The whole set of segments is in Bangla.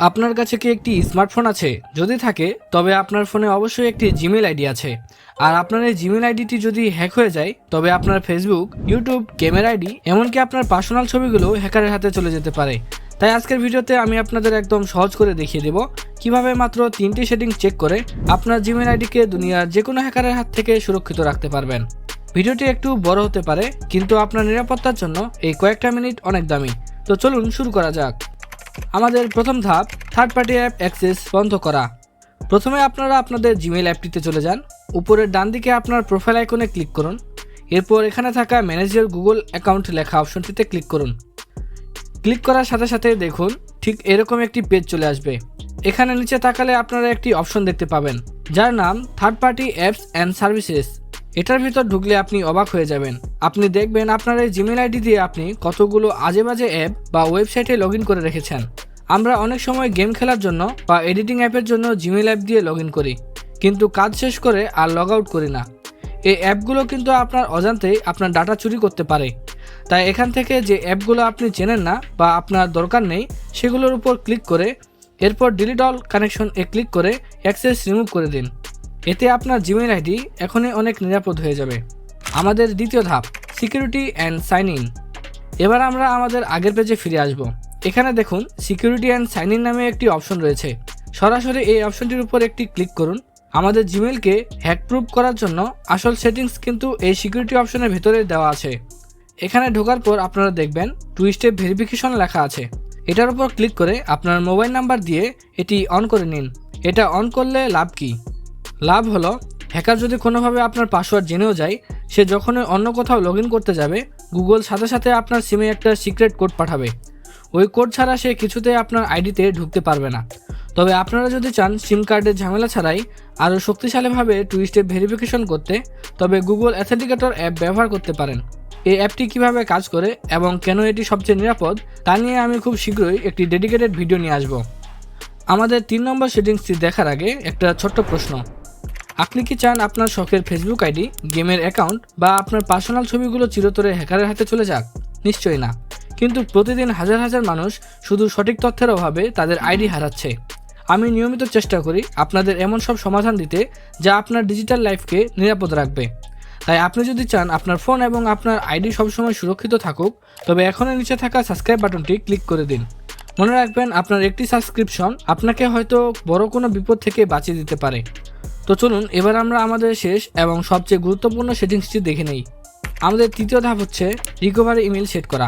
আপনার কাছে কি একটি স্মার্টফোন আছে? যদি থাকে তবে আপনার ফোনে অবশ্যই একটি জিমেইল আইডি আছে। আর আপনার এই জিমেইল আইডিটি যদি হ্যাক হয়ে যায় তবে আপনার ফেসবুক, ইউটিউব, গেমের আইডি এমনকি আপনার পার্সোনাল ছবিগুলো হ্যাকারের হাতে চলে যেতে পারে। তাই আজকের ভিডিওতে আমি আপনাদের একদম সহজ করে দেখিয়ে দেব কিভাবে মাত্র 3টি সেটিং চেক করে আপনার জিমেইল আইডিকে দুনিয়ার যে কোনো হ্যাকারের হাত থেকে সুরক্ষিত রাখতে পারবেন। ভিডিওটি একটু বড় হতে পারে কিন্তু আপনার নিরাপত্তার জন্য এই কয়েকটা মিনিট অনেক দামি। তো চলুন শুরু করা যাক। আমাদের প্রথম ধাপ, থার্ড পার্টি অ্যাপ অ্যাক্সেস বন্ধ করা। প্রথমে আপনারা আপনাদের জিমেইল অ্যাপটিতে চলে যান। উপরের ডান দিকে আপনার প্রোফাইল আইকনে ক্লিক করুন। এরপর এখানে থাকা ম্যানেজ ইওর গুগল অ্যাকাউন্ট লেখা অপশনটিতে ক্লিক করুন। ক্লিক করার সাথে সাথে দেখুন ঠিক এরকম একটি পেজ চলে আসবে। এখানে নিচে তাকালে আপনারা একটি অপশন দেখতে পাবেন যার নাম third party apps and services. এটার ভিতর ঢুকলে আপনি অবাক হয়ে যাবেন। আপনি দেখবেন আপনার এই জিমেইল আইডি দিয়ে আপনি কতগুলো আজে বাজে অ্যাপ বা ওয়েবসাইটে লগ ইন করে রেখেছেন। আমরা অনেক সময় গেম খেলার জন্য বা এডিটিং অ্যাপের জন্য জিমেইল অ্যাপ দিয়ে লগ ইন করি, কিন্তু কাজ শেষ করে আর লগ আউট করি না। এই অ্যাপগুলো কিন্তু আপনার অজান্তেই আপনার ডাটা চুরি করতে পারে। তাই এখান থেকে যে অ্যাপগুলো আপনি চেনেন না বা আপনার দরকার নেই সেগুলোর উপর ক্লিক করে এরপর ডিলিট অল কানেকশন ক্লিক করে অ্যাক্সেস রিমুভ করে দিন। এতে আপনার জিমেইল আইডি এখনই অনেক নিরাপদ হয়ে যাবে। আমাদের দ্বিতীয় ধাপ, সিকিউরিটি অ্যান্ড সাইন ইন। এবার আমরা আমাদের আগের পেজে ফিরে আসব। এখানে দেখুন সিকিউরিটি অ্যান্ড সাইন ইন নামে একটি অপশন রয়েছে। সরাসরি এই অপশনটির উপর একটি ক্লিক করুন। আমাদের জিমেইলকে হ্যাক প্রুফ করার জন্য আসল সেটিংস কিন্তু এই সিকিউরিটি অপশনের ভেতরে দেওয়া আছে। এখানে ঢোকার পর আপনারা দেখবেন 2 স্টেপ ভেরিফিকেশন লেখা আছে। এটার উপর ক্লিক করে আপনার মোবাইল নাম্বার দিয়ে এটি অন করে নিন। এটা অন করলে লাভ কি? লাভ হলো হ্যাকার যদি কোনোভাবে আপনার পাসওয়ার্ড জেনেও যায়, সে যখনই অন্য কোথাও লগ ইন করতে যাবে গুগল সাথে সাথে আপনার সিমে একটা সিক্রেট কোড পাঠাবে। ওই কোড ছাড়া সে কিছুতেই আপনার আইডিতে ঢুকতে পারবে না। তবে আপনারা যদি চান সিম কার্ডের ঝামেলা ছাড়াই আরও শক্তিশালীভাবে 2 স্টেপ ভেরিফিকেশন করতে, তবে গুগল অথেন্টিকেটর অ্যাপ ব্যবহার করতে পারেন। এই অ্যাপটি কিভাবে কাজ করে এবং কেন এটি সবচেয়ে নিরাপদ তা নিয়ে আমি খুব শীঘ্রই একটি ডেডিকেটেড ভিডিও নিয়ে আসব। আমাদের 3 নম্বর সেটিংসটি দেখার আগে একটা ছোট্ট প্রশ্ন। আপনি কি চান আপনার শখের ফেসবুক আইডি, গেমের অ্যাকাউন্ট বা আপনার পার্সোনাল ছবিগুলো চিরতরে হ্যাকারের হাতে চলে যাক? নিশ্চয়ই না। কিন্তু প্রতিদিন হাজার হাজার মানুষ শুধু সঠিক তথ্যের অভাবে তাদের আইডি হারাচ্ছে। আমি নিয়মিত চেষ্টা করি আপনাদের এমন সব সমাধান দিতে যা আপনার ডিজিটাল লাইফকে নিরাপদ রাখবে। তাই আপনি যদি চান আপনার ফোন এবং আপনার আইডি সবসময় সুরক্ষিত থাকুক, তবে এখনই নিচে থাকা সাবস্ক্রাইব বাটনটি ক্লিক করে দিন। মনে রাখবেন আপনার একটি সাবস্ক্রিপশন আপনাকে হয়তো বড় কোনো বিপদ থেকে বাঁচিয়ে দিতে পারে। তো চলুন এবার আমরা আমাদের শেষ এবং সবচেয়ে গুরুত্বপূর্ণ সেটিংসটি দেখে নেই। আমাদের তৃতীয় ধাপ হচ্ছে রিকভারি ইমেল সেট করা।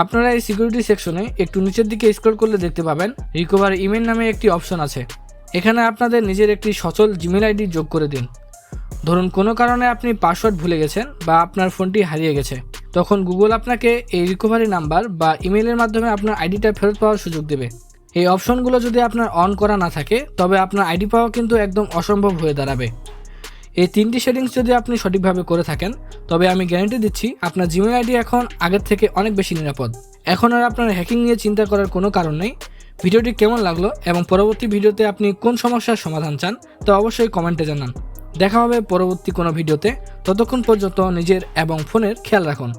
আপনারা এই সিকিউরিটি সেকশনে একটু নিচের দিকে স্ক্রল করলে দেখতে পাবেন রিকভারি ইমেল নামে একটি অপশন আছে। এখানে আপনাদের নিজের একটি সচল জিমেইল আইডি যোগ করে দিন। ধরুন কোনো কারণে আপনি পাসওয়ার্ড ভুলে গেছেন বা আপনার ফোনটি হারিয়ে গেছে, তখন গুগল আপনাকে এই রিকভারি নাম্বার বা ইমেলের মাধ্যমে আপনার আইডিটা ফেরত পাওয়ার সুযোগ দেবে। এই অপশনগুলো যদি আপনার অন করা না থাকে তবে আপনার আইডি পাওয়া কিন্তু একদম অসম্ভব হয়ে দাঁড়াবে। এই 3টি সেটিংস যদি আপনি সঠিকভাবে করে থাকেন তবে আমি গ্যারান্টি দিচ্ছি আপনার জিমেইল আইডি এখন আগের থেকে অনেক বেশি নিরাপদ। এখন আর আপনার হ্যাকিং নিয়ে চিন্তা করার কোনো কারণ নেই। ভিডিওটি কেমন লাগলো এবং পরবর্তী ভিডিওতে আপনি কোন সমস্যার সমাধান চান তা অবশ্যই কমেন্টে জানান। দেখা হবে পরবর্তী কোনো ভিডিওতে। ততক্ষণ পর্যন্ত নিজের এবং ফোনের খেয়াল রাখুন।